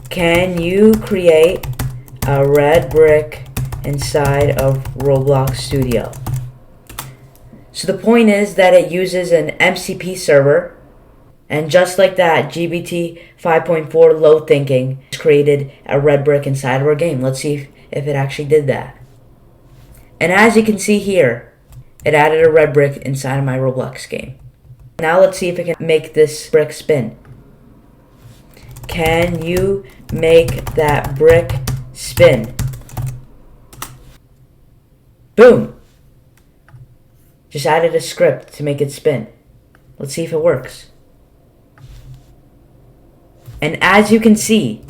Can you create a red brick inside of Roblox Studio? So the point is that it uses an MCP server, and just like that, GPT 5.4 low thinking created a red brick inside of our game. Let's see if it actually did that. And as you can see here, it added a red brick inside of my Roblox game. Now let's see if it can make this brick spin. Can you make that brick spin? Boom! Just added a script to make it spin. Let's see if it works. And as you can see,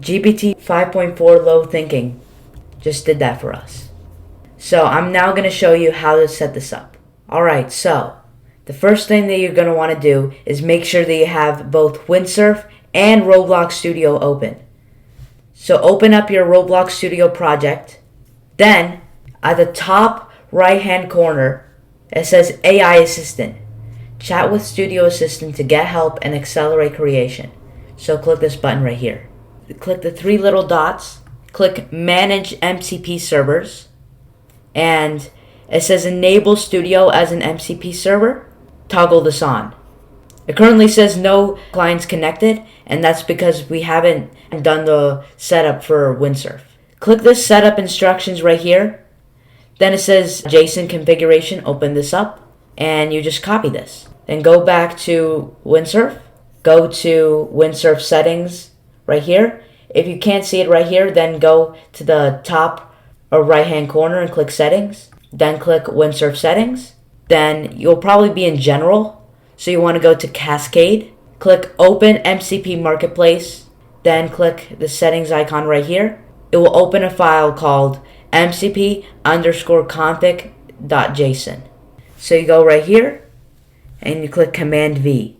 GPT 5.4 low thinking just did that for us. So I'm now going to show you how to set this up. Alright, so the first thing that you're going to want to do is make sure that you have both Windsurf and Roblox Studio open. So open up your Roblox Studio project. Then at the top right hand corner, it says AI Assistant. Chat with Studio Assistant to get help and accelerate creation. So click this button right here. Click the three little dots. Click Manage MCP Servers. And it says Enable Studio as an MCP server. Toggle this on. It currently says no clients connected, and that's because we haven't done the setup for Windsurf. Click this setup instructions right here. Then it says JSON configuration. Open this up, and you just copy this. Then go back to Windsurf. Go to Windsurf settings right here. If you can't see it right here, then go to the top or right hand corner and click settings. Then click Windsurf settings. Then you'll probably be in general. So you want to go to Cascade. Click Open MCP Marketplace. Then click the settings icon right here. It will open a file called mcp_config.json. So you go right here and you click Command V.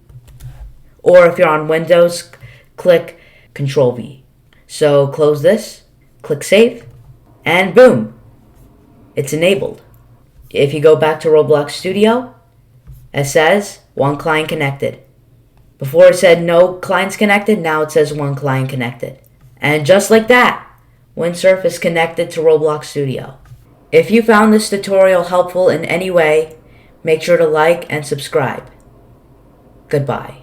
Or if you're on Windows, click Control V. So close this, click Save, and boom, it's enabled. If you go back to Roblox Studio, it says one client connected. Before it said no clients connected, now it says one client connected. And just like that, Windsurf is connected to Roblox Studio. If you found this tutorial helpful in any way, make sure to like and subscribe. Goodbye.